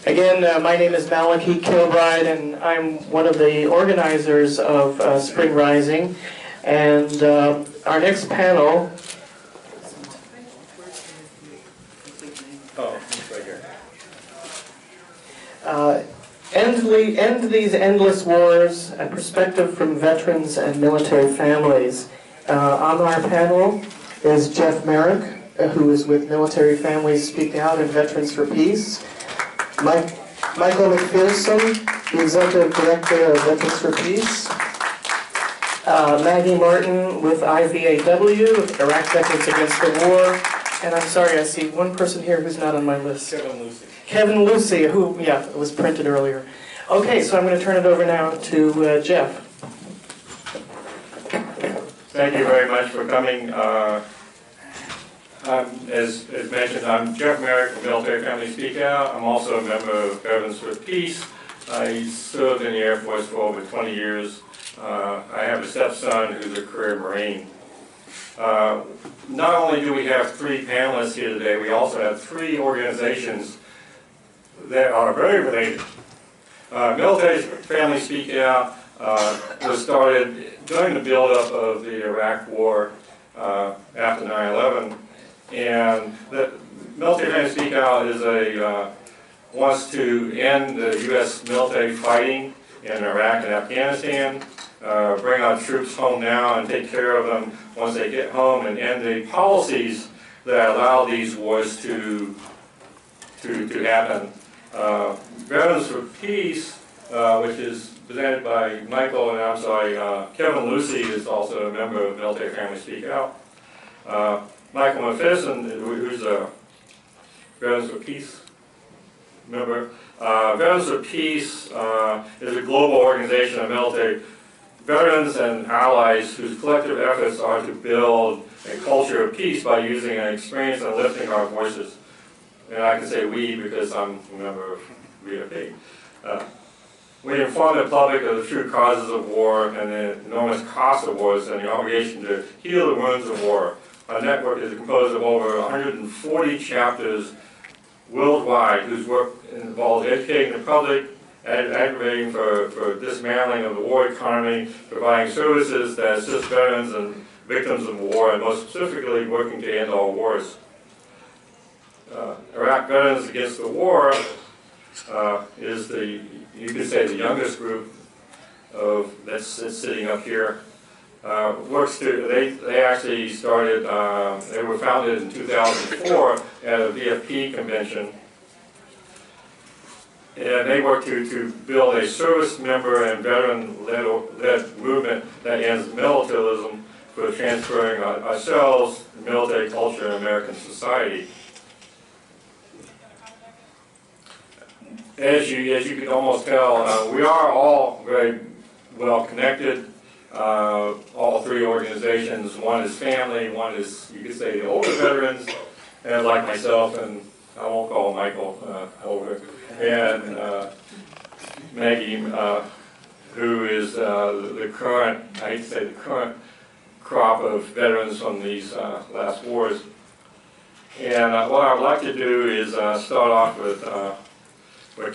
Again, my name is Malachi Kilbride, and I'm one of the organizers of Spring Rising. And our next panel... End These Endless Wars, a perspective from veterans and military families. On our panel is Jeff Merrick, who is with Military Families Speak Out and Veterans for Peace. Michael McPherson, the Executive Director of Veterans for Peace. Maggie Martin with IVAW, Iraq Veterans Against the War. And I'm sorry, I see one person here who's not on my list. Kevin Lucy, who, was printed earlier. Okay, so I'm going to turn it over now to Jeff. Thank you very much for coming. As mentioned, I'm Jeff Merrick from Military Families Speak Out. I'm also a member of Veterans for Peace. I served in the Air Force for over 20 years. I have a stepson who's a career Marine. Not only do we have three panelists here today, we also have three organizations that are very related. Military Families Speak Out was started during the buildup of the Iraq War after 9/11, and the Military Families Speak Out is wants to end the U.S. military fighting in Iraq and Afghanistan, bring our troops home now and take care of them once they get home, and end the policies that allow these wars to happen. Veterans for Peace, which is presented by Michael, and Kevin Lucy is also a member of Military Families Speak Out. Michael McPherson, who's a Veterans for Peace member. Veterans for Peace is a global organization of military veterans and allies whose collective efforts are to build a culture of peace by using an experience and lifting our voices. And I can say we because I'm a member of VFP. We inform the public of the true causes of war and the enormous cost of wars and the obligation to heal the wounds of war. Our network is composed of over 140 chapters worldwide whose work involves educating the public, advocating for dismantling of the war economy, providing services that assist veterans and victims of war, and most specifically working to end all wars. Iraq Veterans Against the War is you could say the youngest group of that's sitting up here. They actually started, they were founded in 2004 at a VFP convention. And they work to build a service member and veteran-led movement that ends militarism for transferring ourselves, military culture, and American society. As you can almost tell, we are all very well connected. All three organizations. One is family, one is, you could say, the older veterans, and like myself, and I won't call Michael older, and Maggie, who is the current, I hate to say, the current crop of veterans from these last wars. And what I'd like to do is start off with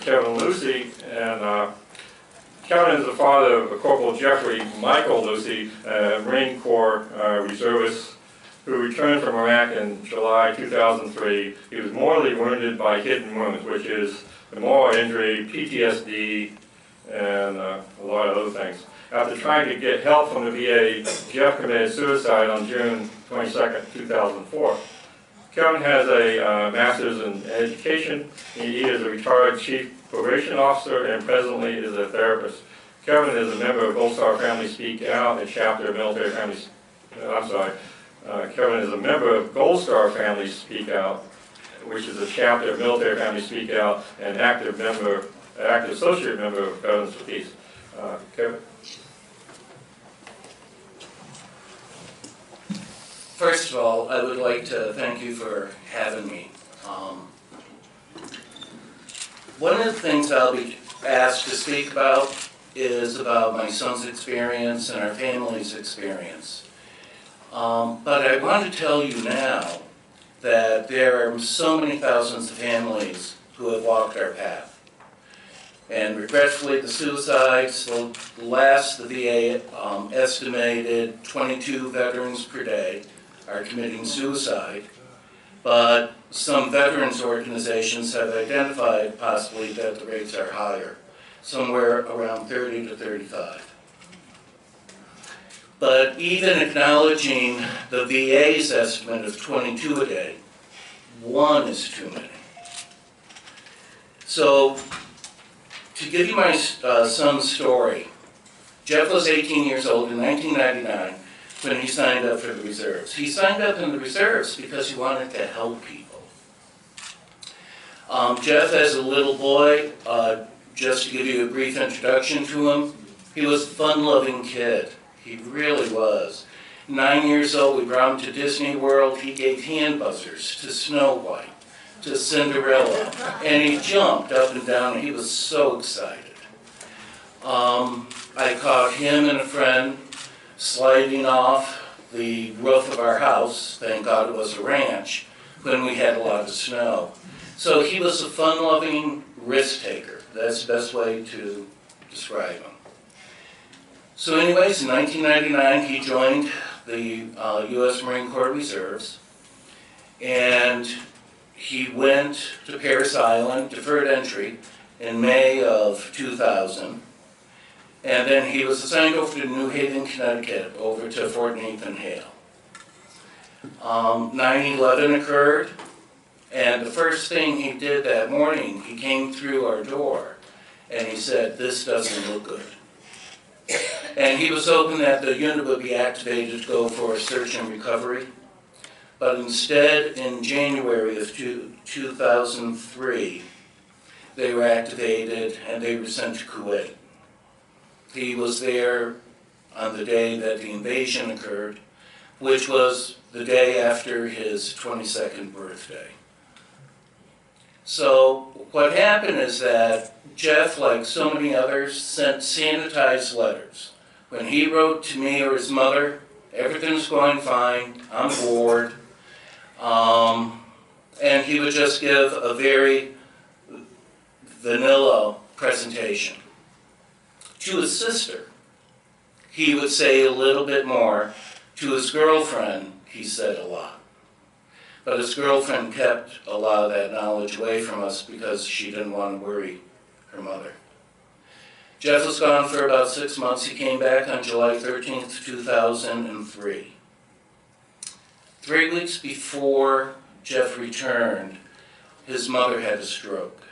Kevin Lucy, and Kevin is the father of Corporal Jeffrey Michael Lucy, a Marine Corps reservist who returned from Iraq in July 2003. He was mortally wounded by hidden wounds, which is a moral injury, PTSD, and a lot of other things. After trying to get help from the VA, Jeff committed suicide on June 22nd, 2004. Kevin has a master's in education. He is a retired chief probation officer and presently is a therapist. Kevin is a member of Gold Star Families Speak Out, a chapter of Military Families. Kevin is a member of Gold Star Families Speak Out, which is a chapter of Military Families Speak Out, and active associate member of Veterans for Peace. Kevin. First of all, I would like to thank you for having me. One of the things I'll be asked to speak about is about my son's experience and our family's experience. But I want to tell you now that there are so many thousands of families who have walked our path. And regretfully, the suicides, the VA estimated 22 veterans per day are committing suicide. But some veterans organizations have identified possibly that the rates are higher, somewhere around 30 to 35. But even acknowledging the VA's estimate of 22 a day, one is too many. So, to give you my son's story, Jeff was 18 years old in 1999 when he signed up for the reserves. He signed up in the reserves because he wanted to help people. Jeff, as a little boy, just to give you a brief introduction to him, he was a fun-loving kid. He really was. 9 years old, we brought him to Disney World. He gave hand buzzers to Snow White, to Cinderella, and he jumped up and down, and he was so excited. I caught him and a friend sliding off the roof of our house, thank God it was a ranch, when we had a lot of snow. So he was a fun-loving risk-taker. That's the best way to describe him. So anyways, in 1999, he joined the U.S. Marine Corps Reserves, and he went to Parris Island, deferred entry, in May of 2000. And then he was assigned over to New Haven, Connecticut, over to Fort Nathan Hale. 9/11 occurred, and the first thing he did that morning, he came through our door, and he said, "This doesn't look good." And he was hoping that the unit would be activated to go for a search and recovery. But instead, in January of 2003, they were activated and they were sent to Kuwait. He was there on the day that the invasion occurred, which was the day after his 22nd birthday. So what happened is that Jeff, like so many others, sent sanitized letters. When he wrote to me or his mother, everything's going fine, I'm bored, and he would just give a very vanilla presentation. To his sister, he would say a little bit more. To his girlfriend, he said a lot. But his girlfriend kept a lot of that knowledge away from us because she didn't want to worry her mother. Jeff was gone for about 6 months. He came back on July 13th, 2003. 3 weeks before Jeff returned, his mother had a stroke.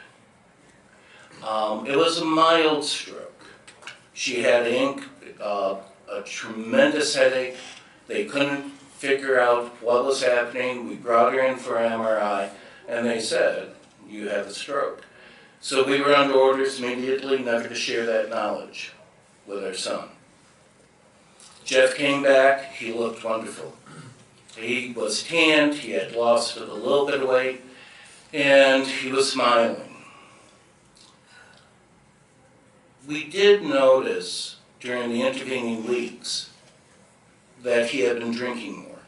It was a mild stroke. She had a tremendous headache. They couldn't figure out what was happening. We brought her in for an MRI, and they said, "You have a stroke." So we were under orders immediately never to share that knowledge with our son. Jeff came back. He looked wonderful. He was tanned. He had lost a little bit of weight, and he was smiling. We did notice during the intervening weeks that he had been drinking more.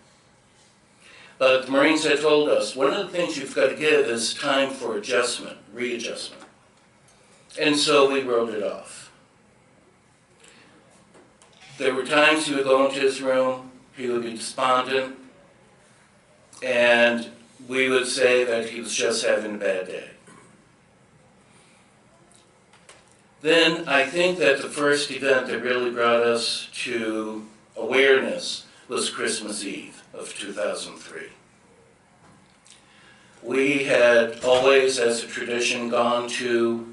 But the Marines had told us, one of the things you've got to give is time for adjustment, readjustment. And so we wrote it off. There were times he would go into his room, he would be despondent, and we would say that he was just having a bad day. Then I think that the first event that really brought us to awareness was Christmas Eve of 2003. We had always, as a tradition, gone to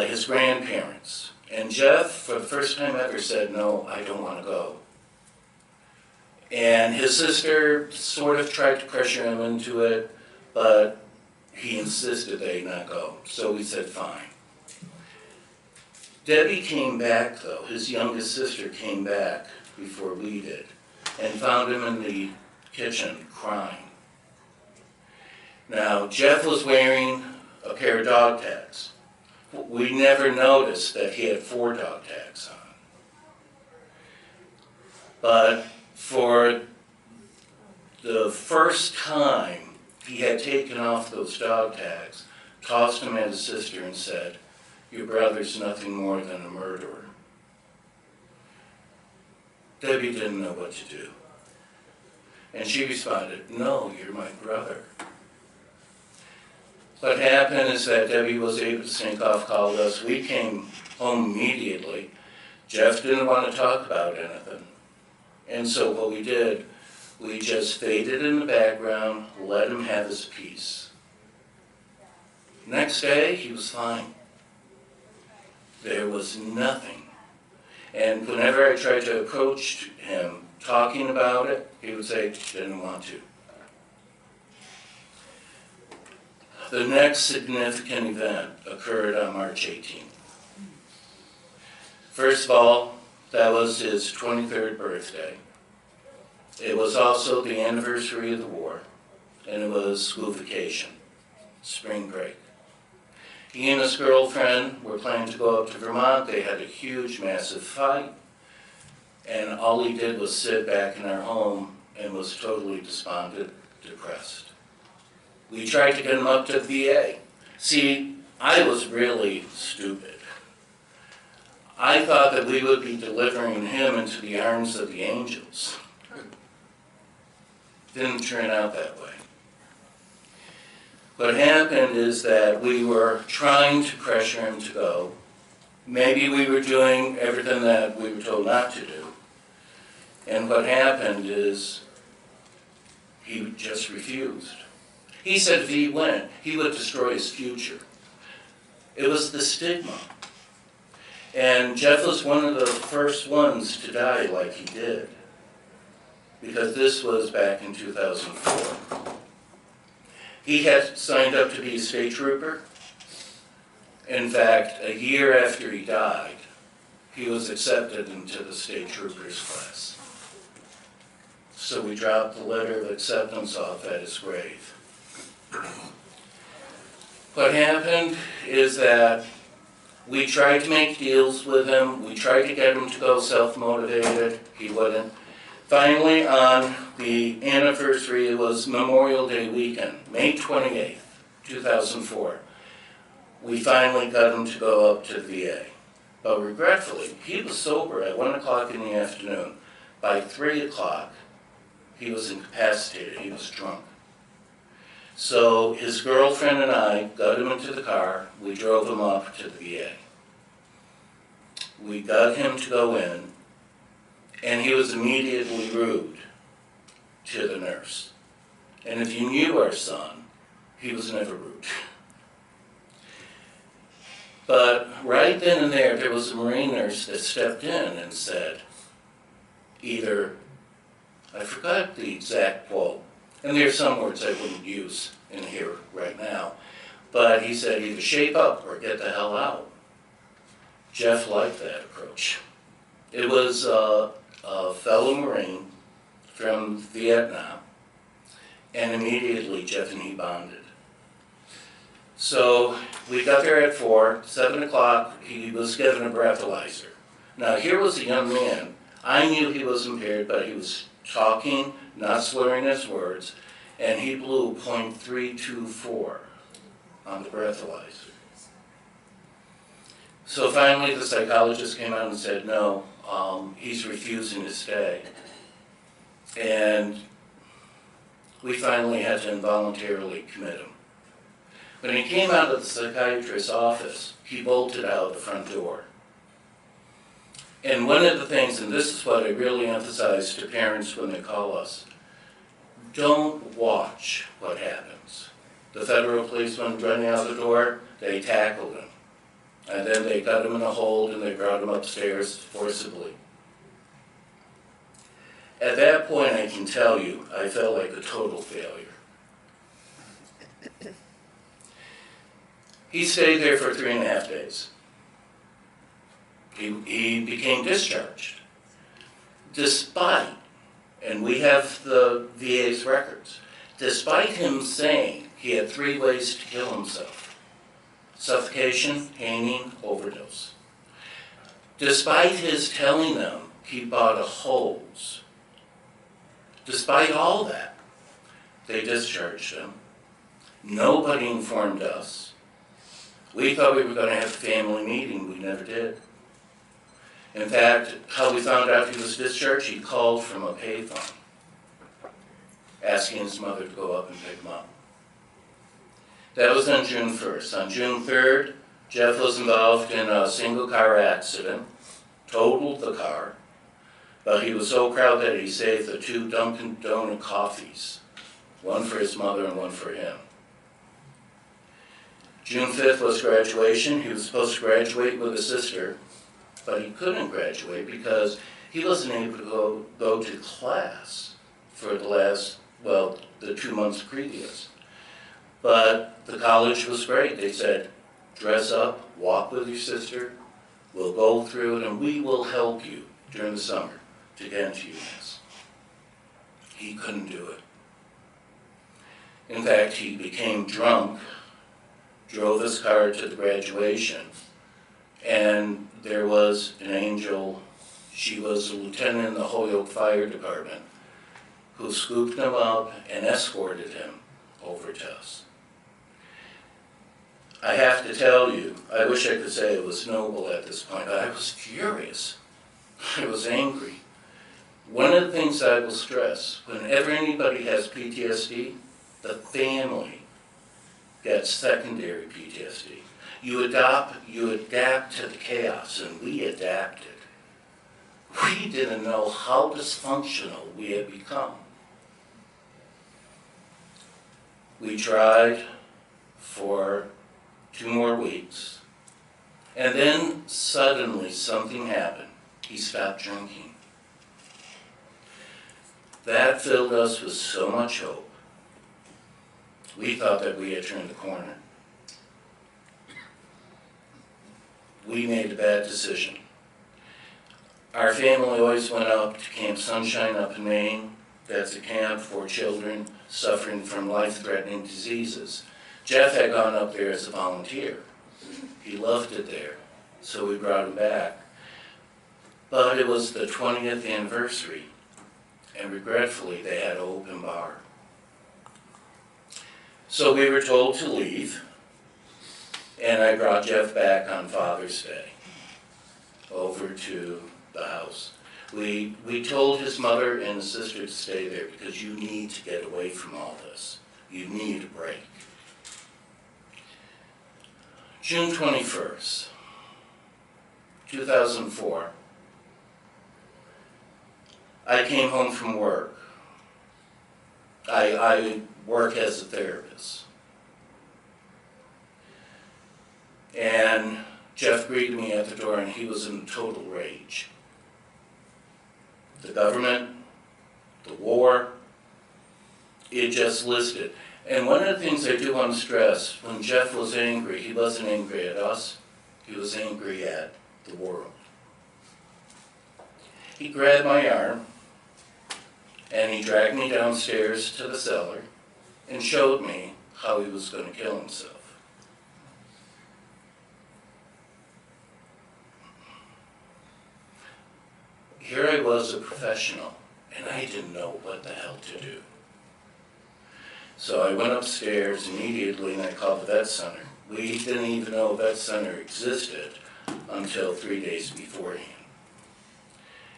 his grandparents. And Jeff, for the first time ever, said, "No, I don't want to go." And his sister sort of tried to pressure him into it, but he insisted they not go. So we said, fine. Debbie came back, though. His youngest sister came back before we did and found him in the kitchen crying. Now, Jeff was wearing a pair of dog tags. We never noticed that he had 4 dog tags on. But for the first time, he had taken off those dog tags, tossed them at his sister and said, your brother's nothing more than a murderer. Debbie didn't know what to do. And she responded, no, you're my brother. What happened is that Debbie was able to sneak off, called us. We came home immediately. Jeff didn't want to talk about anything. And so what we did, we just faded in the background, let him have his peace. Next day, he was fine. There was nothing. And whenever I tried to approach him talking about it, he would say, didn't want to. The next significant event occurred on March 18th. First of all, that was his 23rd birthday. It was also the anniversary of the war, and it was school vacation, spring break. He and his girlfriend were planning to go up to Vermont. They had a huge, massive fight, and all he did was sit back in our home and was totally despondent, depressed. We tried to get him up to the VA. See, I was really stupid. I thought that we would be delivering him into the arms of the angels. Didn't turn out that way. What happened is that we were trying to pressure him to go. Maybe we were doing everything that we were told not to do. And what happened is he just refused. He said if he went, he would destroy his future. It was the stigma. And Jeff was one of the first ones to die like he did, because this was back in 2004. He had signed up to be a state trooper. In fact, a year after he died, he was accepted into the state troopers class. So we dropped the letter of acceptance off at his grave. What happened is that we tried to make deals with him. We tried to get him to go self-motivated. He wouldn't. Finally, on the anniversary, it was Memorial Day weekend, May 28th, 2004. We finally got him to go up to the VA. But regretfully, he was sober at 1 o'clock in the afternoon. By 3 o'clock, he was incapacitated. He was drunk. So his girlfriend and I got him into the car. We drove him up to the VA. We got him to go in, and he was immediately rude to the nurse. And if you knew our son, he was never rude. But right then and there was a Marine nurse that stepped in and said, either, I forgot the exact quote, and there's some words I wouldn't use in here right now, but he said either shape up or get the hell out. Jeff liked that approach. It was a fellow Marine from Vietnam, and immediately Jeff and he bonded. So we got there at 4, 7 o'clock, he was given a breathalyzer. Now here was a young man. I knew he was impaired, but he was talking, not slurring his words, and he blew .324 on the breathalyzer. So finally the psychologist came out and said, no, he's refusing to stay. And we finally had to involuntarily commit him. When he came out of the psychiatrist's office, he bolted out the front door. And one of the things, and this is what I really emphasize to parents when they call us, don't watch what happens. The federal police went running out the door, they tackled him. And then they got him in a hold and they brought him upstairs forcibly. At that point, I can tell you, I felt like a total failure. He stayed there for 3.5 days. He became discharged. Despite, and we have the VA's records, despite him saying he had 3 ways to kill himself: suffocation, hanging, overdose. Despite his telling them he bought a hose, despite all that, they discharged him. Nobody informed us. We thought we were going to have a family meeting. We never did. In fact, how we found out he was discharged, he called from a payphone, asking his mother to go up and pick him up. That was on June 1st. On June 3rd, Jeff was involved in a single car accident, totaled the car, but he was so proud that he saved the 2 Dunkin' Donut coffees, one for his mother and one for him. June 5th was graduation. He was supposed to graduate with his sister, but he couldn't graduate because he wasn't able to go to class for the 2 months previous. But the college was great. They said, dress up, walk with your sister, we'll go through it, and we will help you during the summer to get into UMass. He couldn't do it. In fact, he became drunk, drove his car to the graduation, and there was an angel. She was a lieutenant in the Holyoke Fire Department who scooped him up and escorted him over to us. I have to tell you, I wish I could say it was noble at this point, but I was furious. I was angry. One of the things I will stress, whenever anybody has PTSD, the family gets secondary PTSD. You adapt to the chaos, and we adapted. We didn't know how dysfunctional we had become. We tried for 2 more weeks, and then suddenly something happened. He stopped drinking. That filled us with so much hope. We thought that we had turned the corner. We made a bad decision. Our family always went up to Camp Sunshine up in Maine. That's a camp for children suffering from life-threatening diseases. Jeff had gone up there as a volunteer. He loved it there, so we brought him back. But it was the 20th anniversary, and regretfully, they had an open bar. So we were told to leave, and I brought Jeff back on Father's Day over to the house. We told his mother and his sister to stay there because you need to get away from all this. You need a break. June 21st, 2004, I came home from work. I work as a therapist. And Jeff greeted me at the door, and he was in total rage. The government, the war, it just listed. And one of the things I do want to stress, when Jeff was angry, he wasn't angry at us, he was angry at the world. He grabbed my arm, and he dragged me downstairs to the cellar and showed me how he was going to kill himself. Here I was, a professional, and I didn't know what the hell to do. So I went upstairs immediately and I called the vet center. We didn't even know a vet center existed until 3 days beforehand.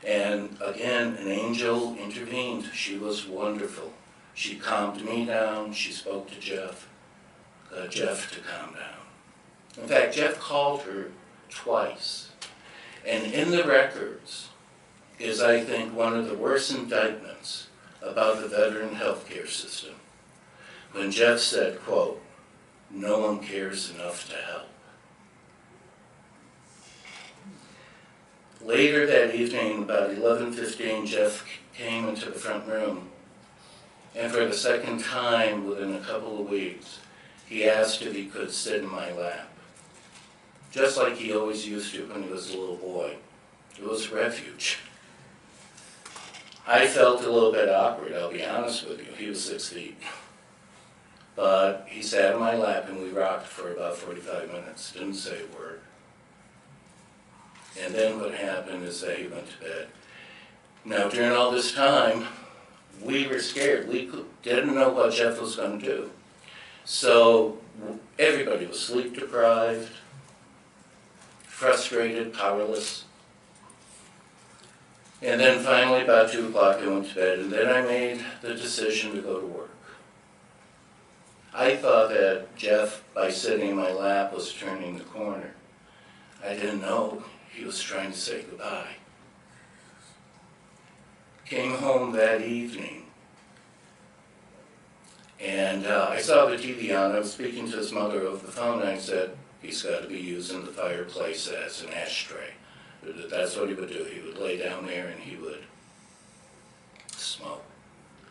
And again, an angel intervened. She was wonderful. She calmed me down. She spoke to Jeff, got Jeff to calm down. In fact, Jeff called her twice. And in the records is, I think, one of the worst indictments about the veteran healthcare system. When Jeff said, quote, "No one cares enough to help." Later that evening, about 11:15, Jeff came into the front room, and for the second time within a couple of weeks, he asked if he could sit in my lap, just like he always used to when he was a little boy. It was refuge. I felt a little bit awkward, I'll be honest with you. He was 6 feet. But he sat in my lap and we rocked for about 45 minutes, didn't say a word. And then what happened is that he went to bed. Now during all this time, we were scared. We didn't know what Jeff was going to do. So everybody was sleep deprived, frustrated, powerless. And then finally, about 2 o'clock, I went to bed, and then I made the decision to go to work. I thought that Jeff, by sitting in my lap, was turning the corner. I didn't know he was trying to say goodbye. Came home that evening, and I saw the TV on. I was speaking to his mother over the phone, and I said, he's got to be using the fireplace as an ashtray. That's what he would do. He would lay down there and he would smoke,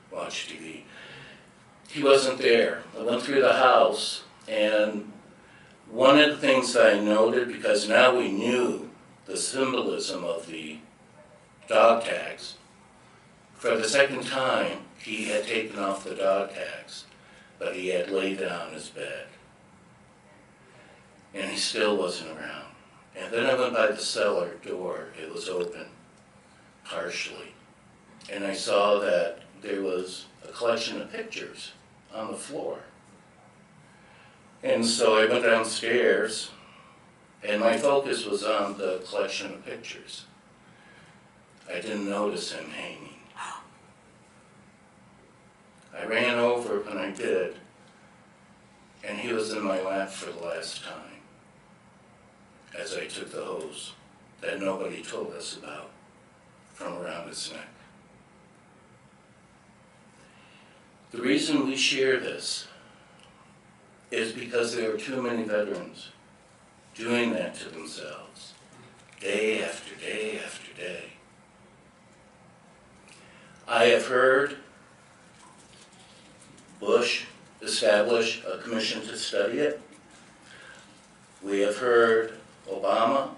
watch TV. He wasn't there. I went through the house, and one of the things that I noted, because now we knew the symbolism of the dog tags, for the second time, he had taken off the dog tags, but he had laid down his bed. And he still wasn't around. And then I went by the cellar door. It was open, partially. And I saw that there was a collection of pictures on the floor. And so I went downstairs, and my focus was on the collection of pictures. I didn't notice him hanging. I ran over when I did, and he was in my lap for the last time as I took the hose that nobody told us about from around his neck. The reason we share this is because there are too many veterans doing that to themselves day after day after day. I have heard Bush establish a commission to study it. We have heard Obama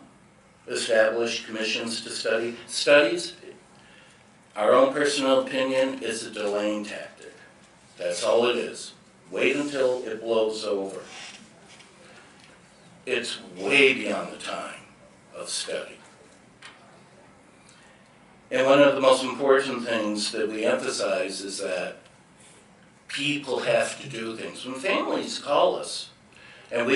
establish commissions to study. Studies, our own personal opinion, is a delaying tactic. That's all it is. Wait until it blows over. It's way beyond the time of study. And one of the most important things that we emphasize is that people have to do things. When families call us, and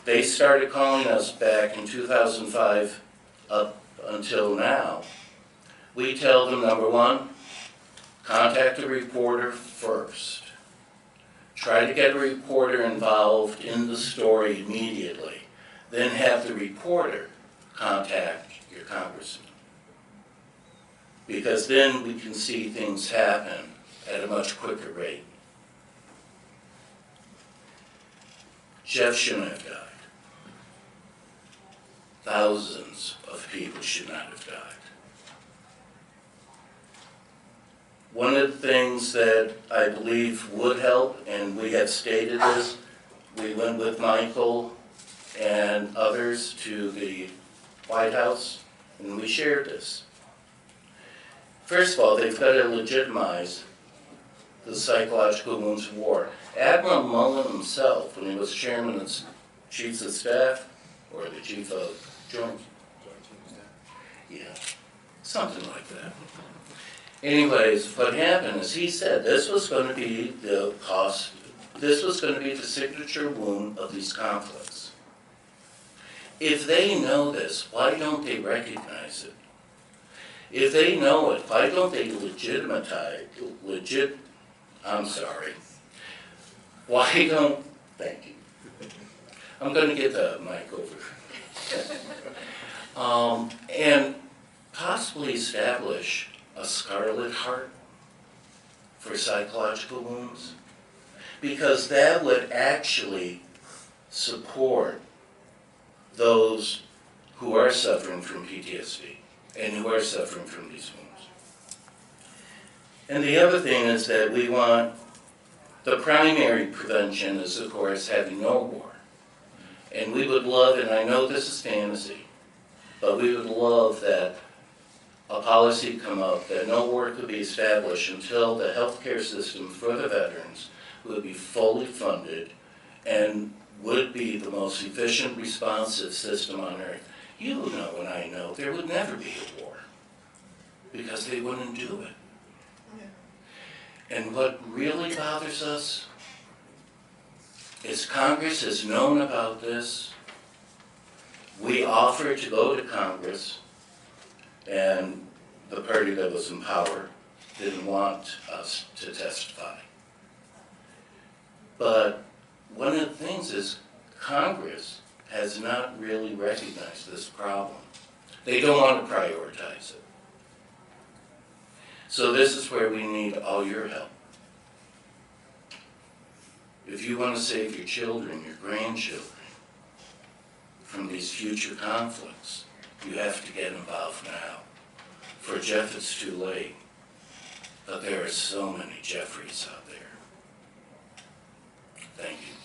they started calling us back in 2005 up until now, we tell them, number one, contact a reporter first. Try to get a reporter involved in the story immediately. Then have the reporter contact your congressman. Because then we can see things happen at a much quicker rate. Jeff shouldn't have died. Thousands of people should not have died. One of the things that I believe would help, and we have stated this, we went with Michael and others to the White House, and we shared this. First of all, they've got to legitimize the psychological wounds of war. Admiral Mullen himself, when he was chairman of Chiefs of Staff, or the Chief of Joint, yeah, something like that. Anyways, what happened is he said this was going to be the cost, this was going to be the signature wound of these conflicts. If they know this, why don't they recognize it? If they know it, why don't they why don't, thank you. I'm going to get the mic over. And possibly establish a Scarlet Heart for psychological wounds, because that would actually support those who are suffering from PTSD and who are suffering from these wounds. And the other thing is that we want, the primary prevention is, of course, having no war. And we would love, and I know this is fantasy, but we would love that a policy come up that no war could be established until the healthcare system for the veterans would be fully funded and would be the most efficient, responsive system on earth. You know and I know there would never be a war because they wouldn't do it. And what really bothers us is Congress has known about this. We offered to go to Congress, and the party that was in power didn't want us to testify. But one of the things is Congress has not really recognized this problem. They don't want to prioritize it. So this is where we need all your help. If you want to save your children, your grandchildren, from these future conflicts, you have to get involved now. For Jeff, it's too late. But there are so many Jeffreys out there. Thank you.